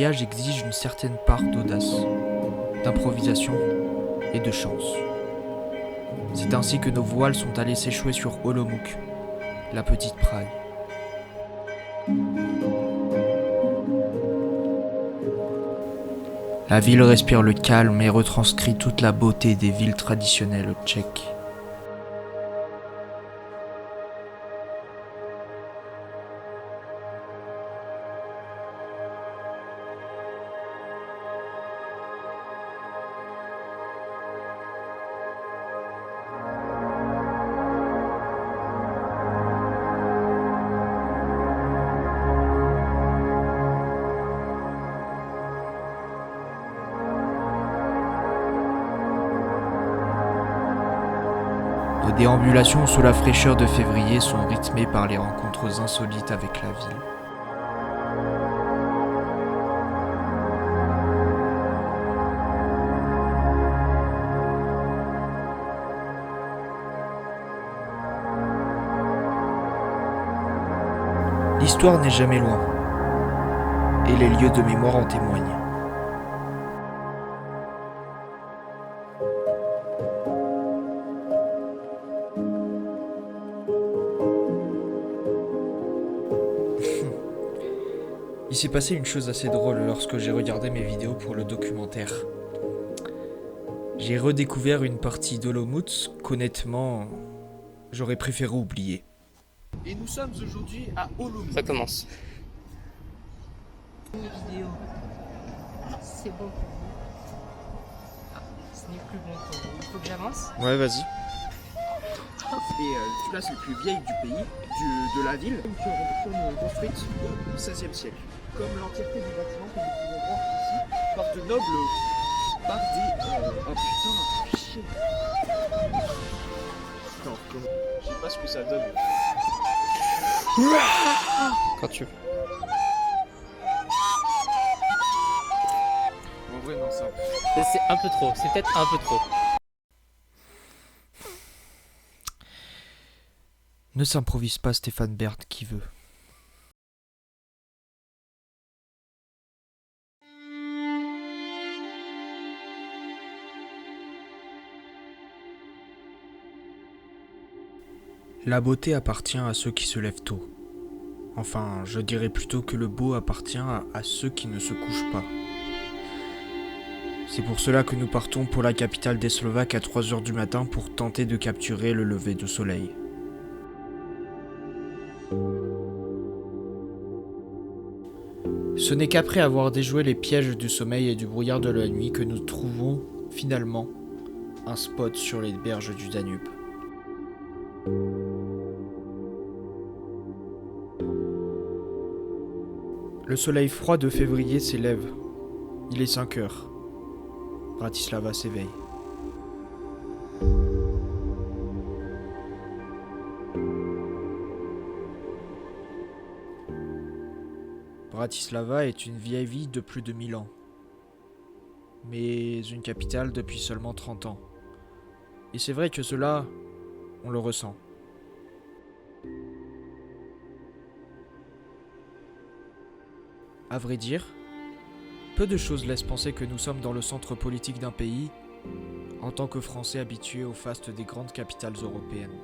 voyage exige une certaine part d'audace, d'improvisation et de chance. C'est ainsi que nos voiles sont allées s'échouer sur Olomouc, la petite Prague. La ville respire le calme et retranscrit toute la beauté des villes traditionnelles tchèques. Nos déambulations sous la fraîcheur de février sont rythmées par les rencontres insolites avec la ville. L'histoire n'est jamais loin, et les lieux de mémoire en témoignent. Il s'est passé une chose assez drôle lorsque j'ai regardé mes vidéos pour le documentaire. J'ai redécouvert une partie d'Olomouc qu'honnêtement, j'aurais préféré oublier. Et nous sommes aujourd'hui à Olomouc. Ça commence. Vidéo. C'est bon pour vous. Ah, ce n'est plus bon pour vous. Il faut que j'avance. Ouais, vas-y. Et tu place les plus vieilles du pays, de la ville, qui ont construite au XVIe siècle. Comme l'entièreté du bâtiment que nous pouvons voir ici, par de nobles, par des... oh putain, chier. Attends, comment... Je sais pas ce que ça donne. Quand tu veux. En vrai, non, ça... C'est un peu trop, c'est peut-être un peu trop. Ne s'improvise pas Stéphane Bern qui veut. La beauté appartient à ceux qui se lèvent tôt. Enfin, je dirais plutôt que le beau appartient à ceux qui ne se couchent pas. C'est pour cela que nous partons pour la capitale des Slovaques à 3h du matin pour tenter de capturer le lever de soleil. Ce n'est qu'après avoir déjoué les pièges du sommeil et du brouillard de la nuit que nous trouvons finalement un spot sur les berges du Danube. Le soleil froid de février s'élève. Il est 5 heures. Bratislava s'éveille. Bratislava est une vieille ville de plus de 1000 ans, mais une capitale depuis seulement 30 ans. Et c'est vrai que cela, on le ressent. À vrai dire, peu de choses laissent penser que nous sommes dans le centre politique d'un pays, en tant que Français habitués au faste des grandes capitales européennes.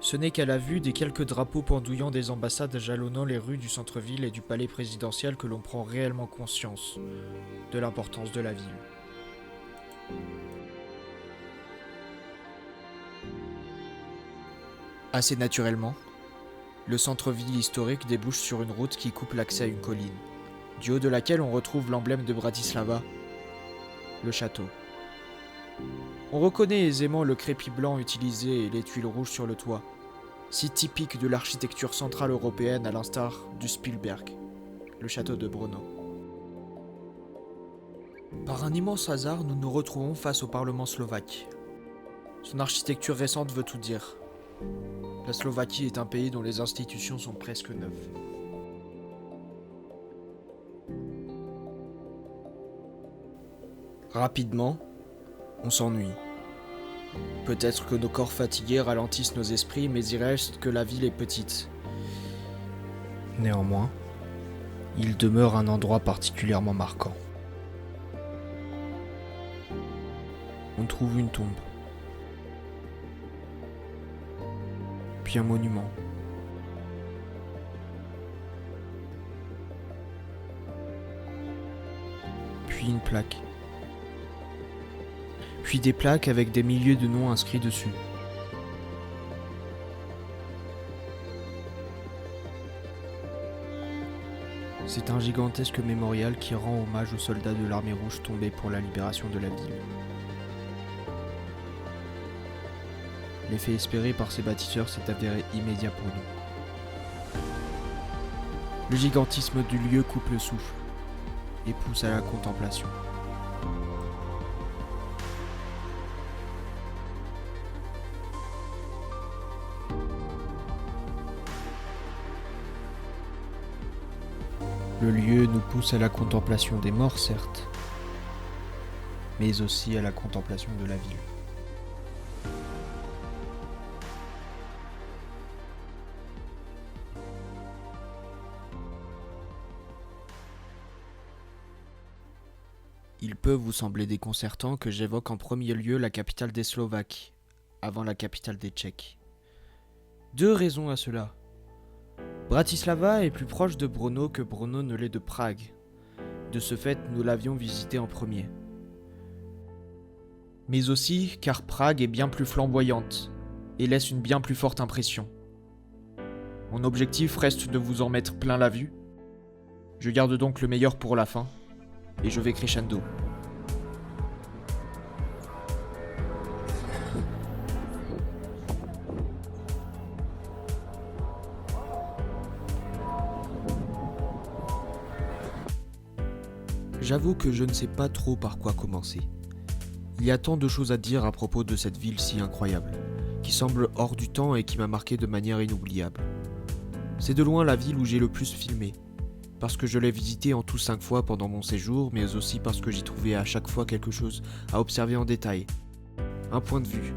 Ce n'est qu'à la vue des quelques drapeaux pendouillant des ambassades jalonnant les rues du centre-ville et du palais présidentiel que l'on prend réellement conscience de l'importance de la ville. Assez naturellement, le centre-ville historique débouche sur une route qui coupe l'accès à une colline, du haut de laquelle on retrouve l'emblème de Bratislava, le château. On reconnaît aisément le crépi blanc utilisé et les tuiles rouges sur le toit, si typique de l'architecture centrale européenne à l'instar du Spielberg, le château de Brno. Par un immense hasard, nous nous retrouvons face au Parlement slovaque. Son architecture récente veut tout dire. La Slovaquie est un pays dont les institutions sont presque neuves. Rapidement, on s'ennuie. Peut-être que nos corps fatigués ralentissent nos esprits, mais il reste que la ville est petite. Néanmoins, il demeure un endroit particulièrement marquant. On trouve une tombe, puis un monument. Puis une plaque. Puis des plaques avec des milliers de noms inscrits dessus. C'est un gigantesque mémorial qui rend hommage aux soldats de l'armée rouge tombés pour la libération de la ville. L'effet espéré par ces bâtisseurs s'est avéré immédiat pour nous. Le gigantisme du lieu coupe le souffle et pousse à la contemplation. Le lieu nous pousse à la contemplation des morts, certes, mais aussi à la contemplation de la ville. Il peut vous sembler déconcertant que j'évoque en premier lieu la capitale des Slovaques, avant la capitale des Tchèques. Deux raisons à cela. Bratislava est plus proche de Brno que Brno ne l'est de Prague. De ce fait, nous l'avions visité en premier. Mais aussi car Prague est bien plus flamboyante et laisse une bien plus forte impression. Mon objectif reste de vous en mettre plein la vue. Je garde donc le meilleur pour la fin, et je vais crescendo. J'avoue que je ne sais pas trop par quoi commencer. Il y a tant de choses à dire à propos de cette ville si incroyable, qui semble hors du temps et qui m'a marqué de manière inoubliable. C'est de loin la ville où j'ai le plus filmé, parce que je l'ai visitée en tout 5 fois pendant mon séjour, mais aussi parce que j'y trouvais à chaque fois quelque chose à observer en détail. Un point de vue,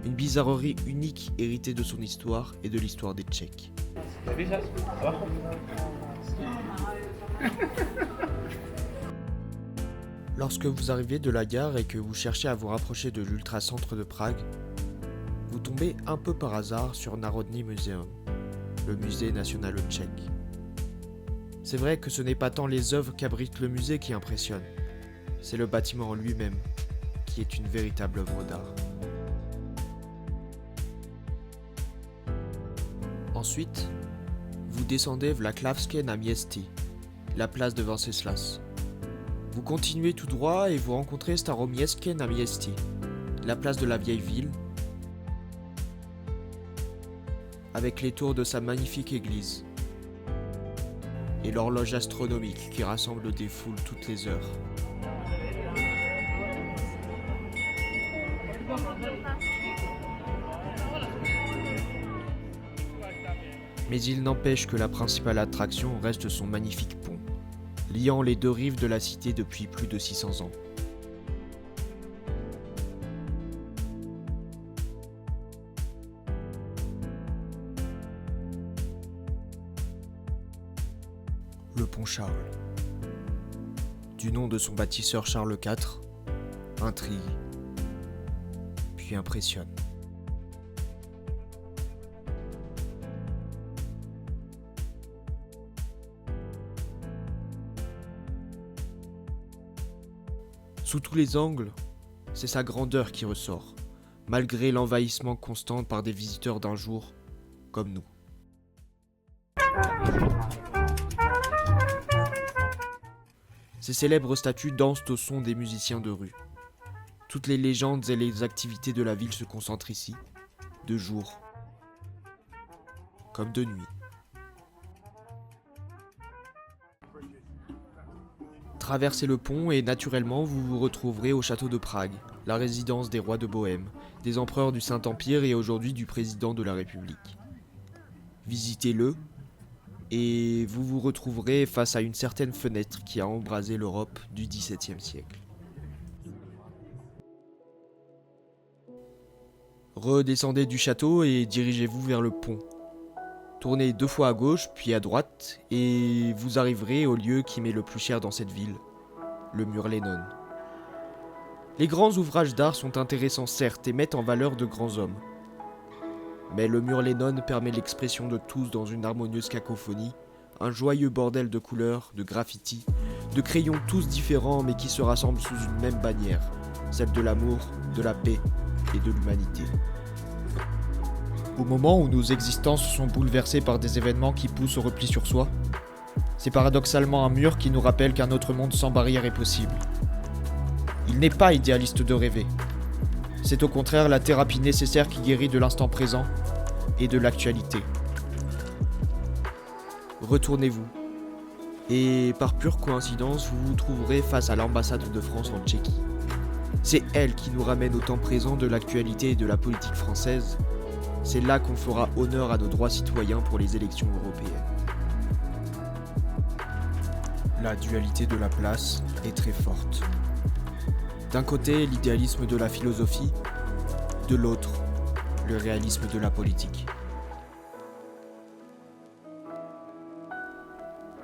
une bizarrerie unique héritée de son histoire et de l'histoire des Tchèques. Lorsque vous arrivez de la gare et que vous cherchez à vous rapprocher de l'ultra-centre de Prague, vous tombez un peu par hasard sur Národní Muzeum, le musée national tchèque. C'est vrai que ce n'est pas tant les œuvres qu'abrite le musée qui impressionnent, c'est le bâtiment en lui-même, qui est une véritable œuvre d'art. Ensuite, vous descendez Włocławskie Namiestie, la place de Wenceslas. Vous continuez tout droit et vous rencontrez Staromiejskie Namiestie, la place de la vieille ville, avec les tours de sa magnifique église, et l'horloge astronomique qui rassemble des foules toutes les heures. Mais il n'empêche que la principale attraction reste son magnifique pont, liant les deux rives de la cité depuis plus de 600 ans. Le pont Charles. Du nom de son bâtisseur Charles IV, intrigue, puis impressionne. Sous tous les angles, c'est sa grandeur qui ressort, malgré l'envahissement constant par des visiteurs d'un jour, comme nous. Ces célèbres statues dansent au son des musiciens de rue. Toutes les légendes et les activités de la ville se concentrent ici, de jour, comme de nuit. Traversez le pont et naturellement vous vous retrouverez au château de Prague, la résidence des rois de Bohême, des empereurs du Saint-Empire et aujourd'hui du président de la République. Visitez-le et vous vous retrouverez face à une certaine fenêtre qui a embrasé l'Europe du XVIIe siècle. Redescendez du château et dirigez-vous vers le pont. Tournez 2 fois à gauche, puis à droite, et vous arriverez au lieu qui m'est le plus cher dans cette ville, le mur Lennon. Les grands ouvrages d'art sont intéressants certes et mettent en valeur de grands hommes. Mais le mur Lennon permet l'expression de tous dans une harmonieuse cacophonie, un joyeux bordel de couleurs, de graffitis, de crayons tous différents mais qui se rassemblent sous une même bannière, celle de l'amour, de la paix et de l'humanité. Au moment où nos existences sont bouleversées par des événements qui poussent au repli sur soi, c'est paradoxalement un mur qui nous rappelle qu'un autre monde sans barrière est possible. Il n'est pas idéaliste de rêver. C'est au contraire la thérapie nécessaire qui guérit de l'instant présent et de l'actualité. Retournez-vous. Et par pure coïncidence, vous vous trouverez face à l'ambassade de France en Tchéquie. C'est elle qui nous ramène au temps présent de l'actualité et de la politique française. C'est là qu'on fera honneur à nos droits citoyens pour les élections européennes. La dualité de la place est très forte. D'un côté, l'idéalisme de la philosophie, de l'autre, le réalisme de la politique.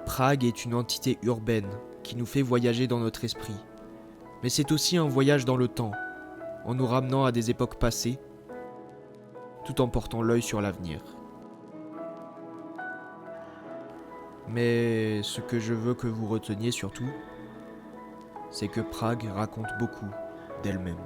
Prague est une entité urbaine qui nous fait voyager dans notre esprit. Mais c'est aussi un voyage dans le temps, en nous ramenant à des époques passées, tout en portant l'œil sur l'avenir. Mais ce que je veux que vous reteniez surtout, c'est que Prague raconte beaucoup d'elle-même.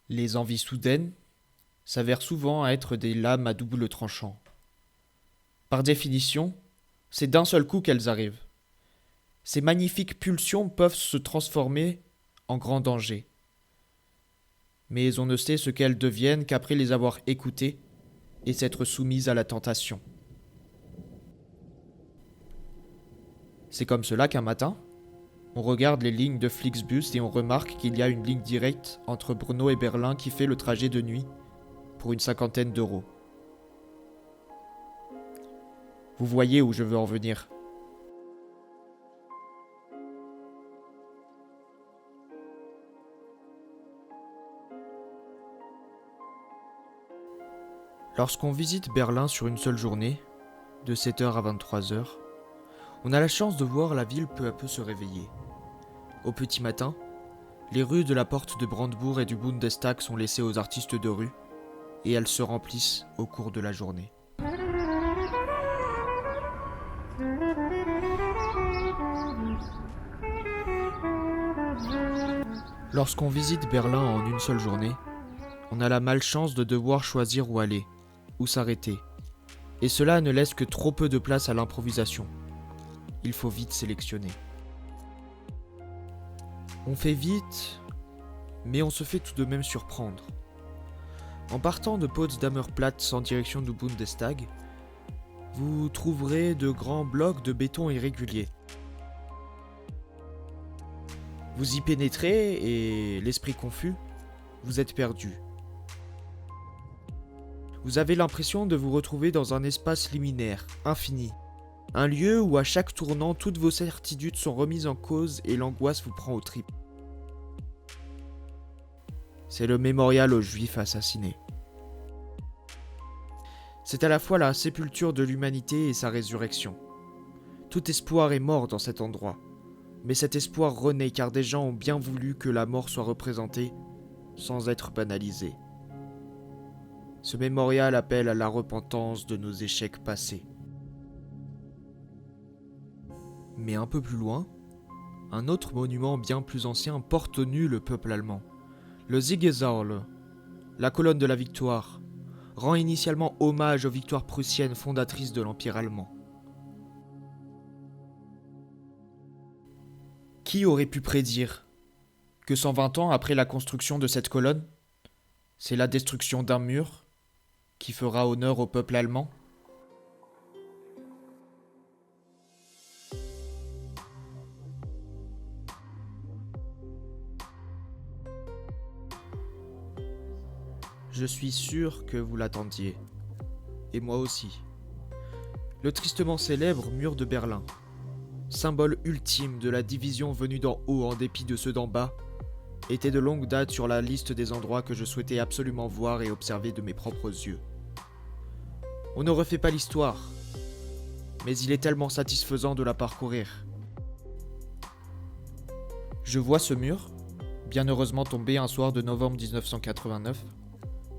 Les envies soudaines s'avèrent souvent être des lames à double tranchant. Par définition, c'est d'un seul coup qu'elles arrivent. Ces magnifiques pulsions peuvent se transformer en grand danger. Mais on ne sait ce qu'elles deviennent qu'après les avoir écoutées et s'être soumises à la tentation. C'est comme cela qu'un matin, on regarde les lignes de Flixbus et on remarque qu'il y a une ligne directe entre Brno et Berlin qui fait le trajet de nuit pour une 50aine d'euros. Vous voyez où je veux en venir. Lorsqu'on visite Berlin sur une seule journée, de 7h à 23h, on a la chance de voir la ville peu à peu se réveiller. Au petit matin, les rues de la porte de Brandebourg et du Bundestag sont laissées aux artistes de rue, et elles se remplissent au cours de la journée. Lorsqu'on visite Berlin en une seule journée, on a la malchance de devoir choisir où aller, où s'arrêter, et cela ne laisse que trop peu de place à l'improvisation. Il faut vite sélectionner. On fait vite, mais on se fait tout de même surprendre. En partant de Potsdamer Platz en direction du Bundestag, vous trouverez de grands blocs de béton irréguliers. Vous y pénétrez et, l'esprit confus, vous êtes perdu. Vous avez l'impression de vous retrouver dans un espace liminaire, infini. Un lieu où à chaque tournant, toutes vos certitudes sont remises en cause et l'angoisse vous prend aux tripes. C'est le mémorial aux Juifs assassinés. C'est à la fois la sépulture de l'humanité et sa résurrection. Tout espoir est mort dans cet endroit. Mais cet espoir renaît car des gens ont bien voulu que la mort soit représentée sans être banalisée. Ce mémorial appelle à la repentance de nos échecs passés. Mais un peu plus loin, un autre monument bien plus ancien porte au nu le peuple allemand. Le Siegessäule, la colonne de la victoire, rend initialement hommage aux victoires prussiennes fondatrices de l'Empire allemand. Qui aurait pu prédire que 120 ans après la construction de cette colonne, c'est la destruction d'un mur qui fera honneur au peuple allemand ? Je suis sûr que vous l'attendiez. Et moi aussi. Le tristement célèbre mur de Berlin, symbole ultime de la division venue d'en haut en dépit de ceux d'en bas, était de longue date sur la liste des endroits que je souhaitais absolument voir et observer de mes propres yeux. On ne refait pas l'histoire, mais il est tellement satisfaisant de la parcourir. Je vois ce mur, bien heureusement tombé un soir de novembre 1989,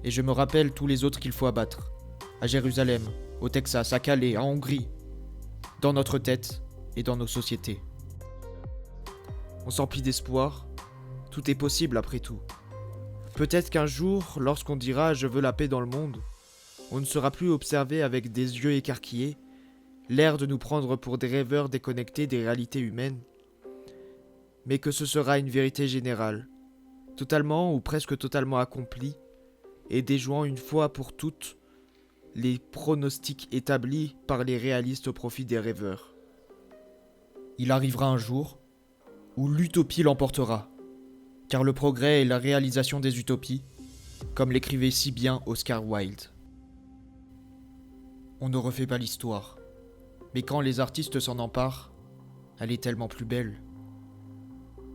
et je me rappelle tous les autres qu'il faut abattre, à Jérusalem, au Texas, à Calais, en Hongrie, dans notre tête et dans nos sociétés. On s'emplit d'espoir, tout est possible après tout. Peut-être qu'un jour, lorsqu'on dira « je veux la paix dans le monde », on ne sera plus observé avec des yeux écarquillés, l'air de nous prendre pour des rêveurs déconnectés des réalités humaines, mais que ce sera une vérité générale, totalement ou presque totalement accomplie, et déjouant une fois pour toutes les pronostics établis par les réalistes au profit des rêveurs. Il arrivera un jour où l'utopie l'emportera, car le progrès est la réalisation des utopies, comme l'écrivait si bien Oscar Wilde. On ne refait pas l'histoire, mais quand les artistes s'en emparent, elle est tellement plus belle.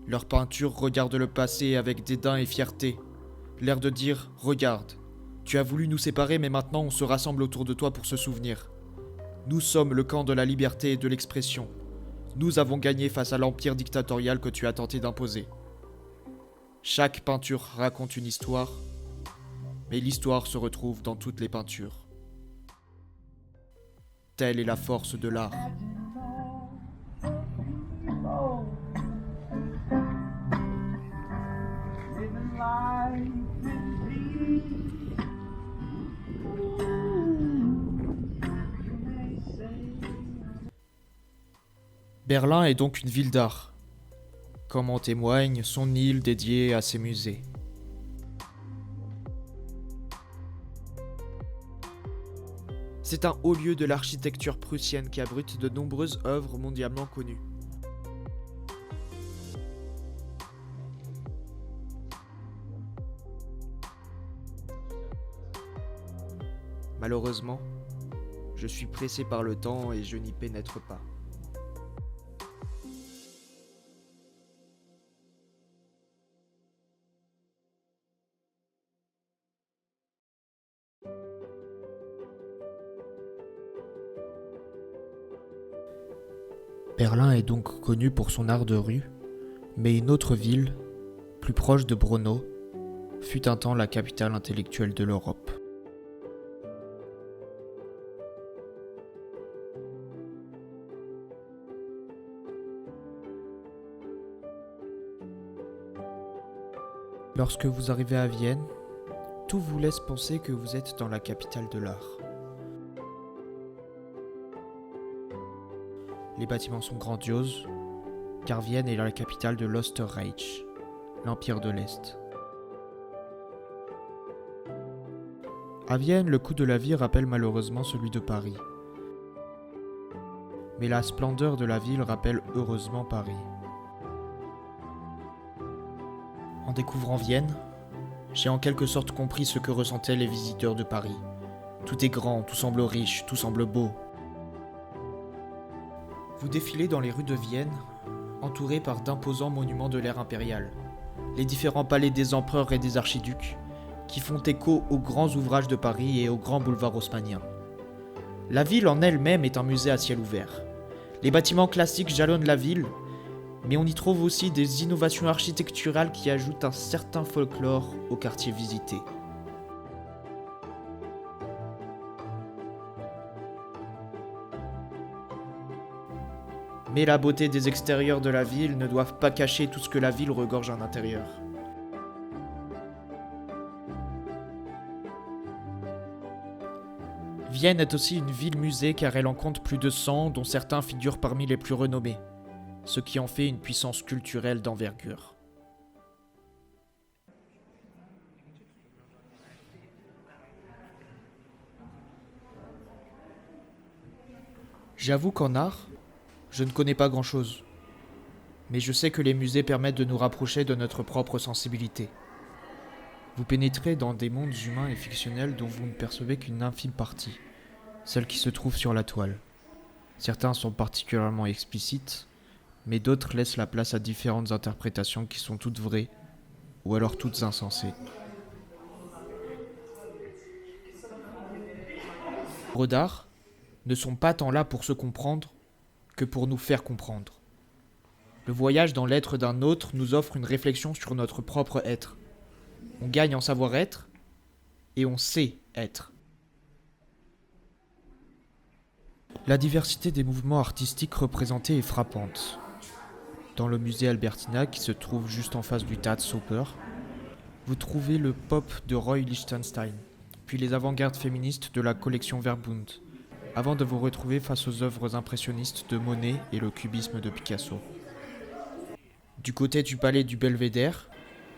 Leur peinture regarde le passé avec dédain et fierté, l'air de dire « Regarde, tu as voulu nous séparer mais maintenant on se rassemble autour de toi pour se souvenir. Nous sommes le camp de la liberté et de l'expression. Nous avons gagné face à l'empire dictatorial que tu as tenté d'imposer. » Chaque peinture raconte une histoire, mais l'histoire se retrouve dans toutes les peintures. Telle est la force de l'art. Berlin est donc une ville d'art, comme en témoigne son île dédiée à ses musées. C'est un haut lieu de l'architecture prussienne qui abrite de nombreuses œuvres mondialement connues. Malheureusement, je suis pressé par le temps et je n'y pénètre pas. Berlin est donc connu pour son art de rue, mais une autre ville, plus proche de Braunau, fut un temps la capitale intellectuelle de l'Europe. Lorsque vous arrivez à Vienne, tout vous laisse penser que vous êtes dans la capitale de l'art. Les bâtiments sont grandioses, car Vienne est la capitale de l'Österreich, l'Empire de l'Est. À Vienne, le coût de la vie rappelle malheureusement celui de Paris. Mais la splendeur de la ville rappelle heureusement Paris. En découvrant Vienne, j'ai en quelque sorte compris ce que ressentaient les visiteurs de Paris. Tout est grand, tout semble riche, tout semble beau. Vous défilez dans les rues de Vienne, entourés par d'imposants monuments de l'ère impériale, les différents palais des empereurs et des archiducs, qui font écho aux grands ouvrages de Paris et aux grands boulevards haussmanniens. La ville en elle-même est un musée à ciel ouvert. Les bâtiments classiques jalonnent la ville, mais on y trouve aussi des innovations architecturales qui ajoutent un certain folklore au quartier visité. Mais la beauté des extérieurs de la ville ne doivent pas cacher tout ce que la ville regorge à l'intérieur. Vienne est aussi une ville-musée car elle en compte plus de 100, dont certains figurent parmi les plus renommés, ce qui en fait une puissance culturelle d'envergure. J'avoue qu'en art, je ne connais pas grand-chose, mais je sais que les musées permettent de nous rapprocher de notre propre sensibilité. Vous pénétrez dans des mondes humains et fictionnels dont vous ne percevez qu'une infime partie, celle qui se trouve sur la toile. Certains sont particulièrement explicites, mais d'autres laissent la place à différentes interprétations qui sont toutes vraies, ou alors toutes insensées. Les œuvres d'art ne sont pas tant là pour se comprendre que pour nous faire comprendre. Le voyage dans l'être d'un autre nous offre une réflexion sur notre propre être. On gagne en savoir-être et on sait être. La diversité des mouvements artistiques représentés est frappante. Dans le musée Albertina, qui se trouve juste en face du Staatsoper, vous trouvez le pop de Roy Lichtenstein, puis les avant-gardes féministes de la collection Verbund, avant de vous retrouver face aux œuvres impressionnistes de Monet et le cubisme de Picasso. Du côté du palais du Belvédère,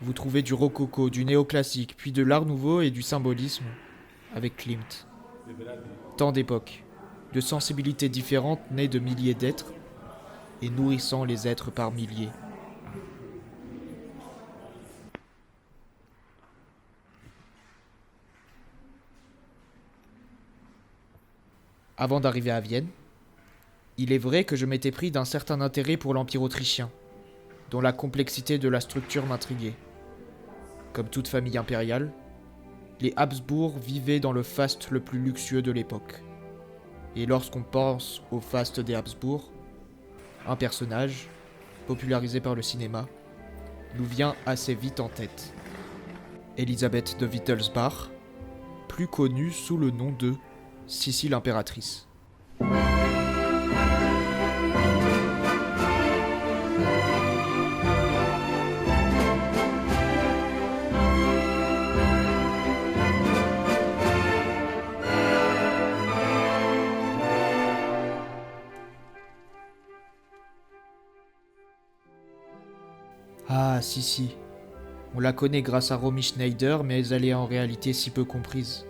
vous trouvez du rococo, du néoclassique, puis de l'art nouveau et du symbolisme, avec Klimt. Tant d'époques, de sensibilités différentes nées de milliers d'êtres, et nourrissant les êtres par milliers. Avant d'arriver à Vienne, il est vrai que je m'étais pris d'un certain intérêt pour l'Empire autrichien, dont la complexité de la structure m'intriguait. Comme toute famille impériale, les Habsbourg vivaient dans le faste le plus luxueux de l'époque. Et lorsqu'on pense au faste des Habsbourg, un personnage, popularisé par le cinéma, nous vient assez vite en tête. Elisabeth de Wittelsbach, plus connue sous le nom de Sissi l'impératrice. Ah, Sissi. On la connaît grâce à Romy Schneider, mais elle est en réalité si peu comprise.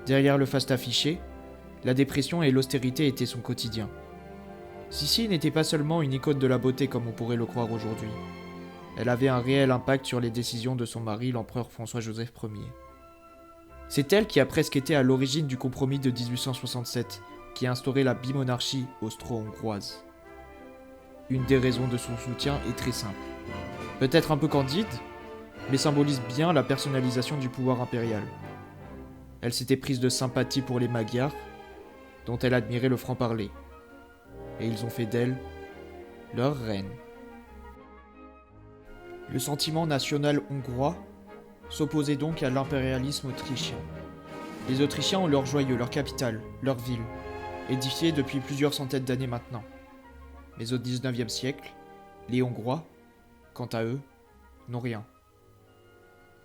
Derrière le faste affiché, la dépression et l'austérité étaient son quotidien. Sissi n'était pas seulement une icône de la beauté comme on pourrait le croire aujourd'hui. Elle avait un réel impact sur les décisions de son mari, l'empereur François-Joseph Ier. C'est elle qui a presque été à l'origine du compromis de 1867, qui a instauré la bimonarchie austro-hongroise. Une des raisons de son soutien est très simple. Peut-être un peu candide, mais symbolise bien la personnalisation du pouvoir impérial. Elle s'était prise de sympathie pour les Magyars, dont elle admirait le franc-parler. Et ils ont fait d'elle leur reine. Le sentiment national hongrois s'opposait donc à l'impérialisme autrichien. Les Autrichiens ont leur joyau, leur capitale, leur ville, édifiée depuis plusieurs centaines d'années maintenant. Mais au XIXe siècle, les Hongrois, quant à eux, n'ont rien.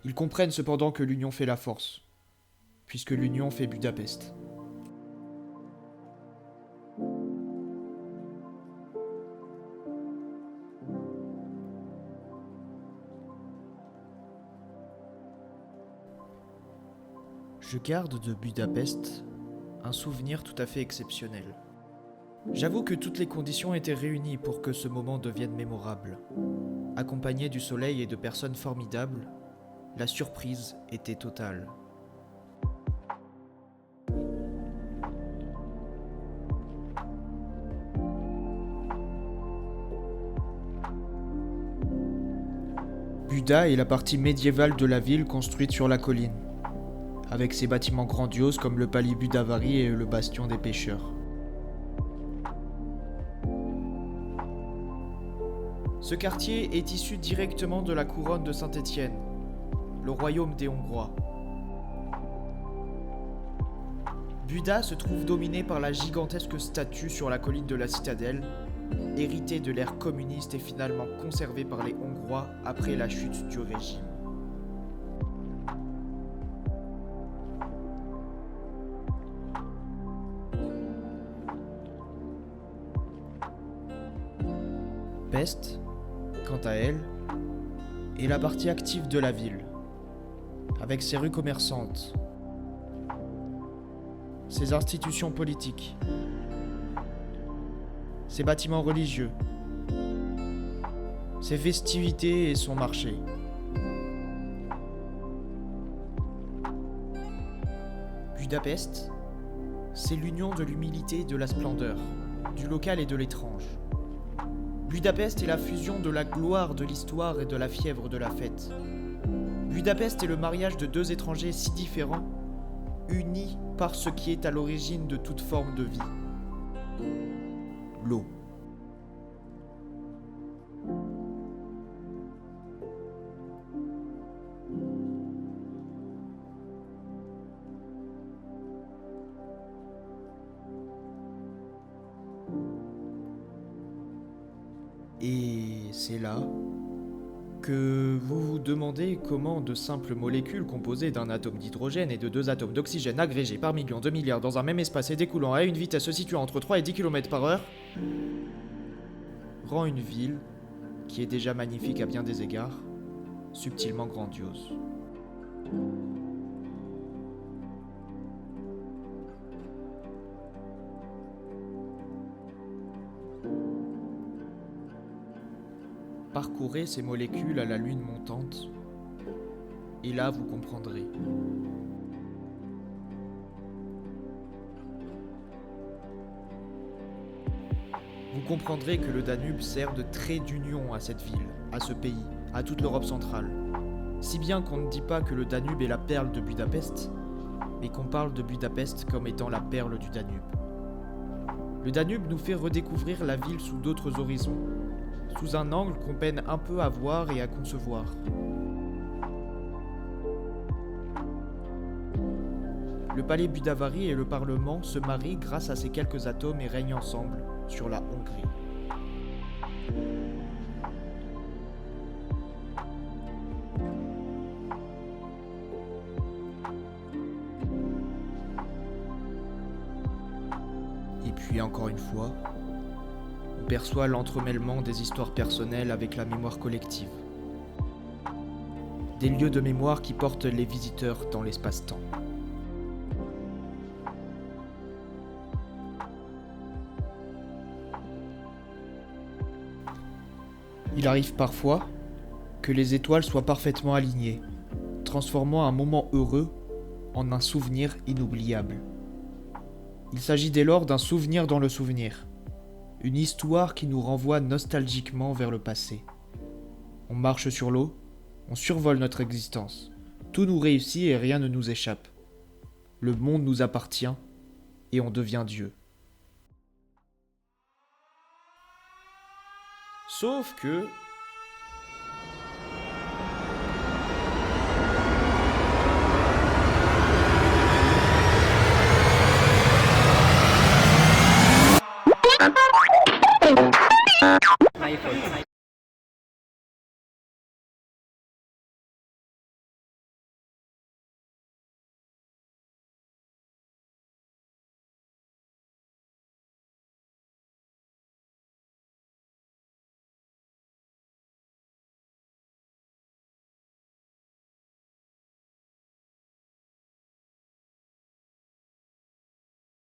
Ils comprennent cependant que l'union fait la force, puisque l'union fait Budapest. Je garde de Budapest un souvenir tout à fait exceptionnel. J'avoue que toutes les conditions étaient réunies pour que ce moment devienne mémorable. Accompagné du soleil et de personnes formidables, la surprise était totale. Buda est la partie médiévale de la ville construite sur la colline, avec ses bâtiments grandioses comme le palais Budavari et le bastion des pêcheurs. Ce quartier est issu directement de la couronne de Saint-Étienne, le royaume des Hongrois. Buda se trouve dominé par la gigantesque statue sur la colline de la citadelle, héritée de l'ère communiste et finalement conservée par les Hongrois après la chute du régime. Pest, quant à elle, est la partie active de la ville, avec ses rues commerçantes, ses institutions politiques, ses bâtiments religieux, ses festivités et son marché. Budapest, c'est l'union de l'humilité et de la splendeur, du local et de l'étrange. Budapest est la fusion de la gloire de l'histoire et de la fièvre de la fête. Budapest est le mariage de deux étrangers si différents, unis par ce qui est à l'origine de toute forme de vie. L'eau. Et c'est là que vous vous demandez comment de simples molécules composées d'un atome d'hydrogène et de deux atomes d'oxygène agrégés par millions de milliards dans un même espace et découlant à une vitesse se situant entre 3 et 10 km/h rend une ville, qui est déjà magnifique à bien des égards, subtilement grandiose. Parcourez ces molécules à la lune montante, et là vous comprendrez. Vous comprendrez que le Danube sert de trait d'union à cette ville, à ce pays, à toute l'Europe centrale. Si bien qu'on ne dit pas que le Danube est la perle de Budapest, mais qu'on parle de Budapest comme étant la perle du Danube. Le Danube nous fait redécouvrir la ville sous d'autres horizons, sous un angle qu'on peine un peu à voir et à concevoir. Le palais Budavari et le Parlement se marient grâce à ces quelques atomes et règnent ensemble sur la Hongrie. Et puis encore une fois, on perçoit l'entremêlement des histoires personnelles avec la mémoire collective. Des lieux de mémoire qui portent les visiteurs dans l'espace-temps. Il arrive parfois que les étoiles soient parfaitement alignées, transformant un moment heureux en un souvenir inoubliable. Il s'agit dès lors d'un souvenir dans le souvenir. Une histoire qui nous renvoie nostalgiquement vers le passé. On marche sur l'eau, on survole notre existence. Tout nous réussit et rien ne nous échappe. Le monde nous appartient et on devient Dieu. Sauf que...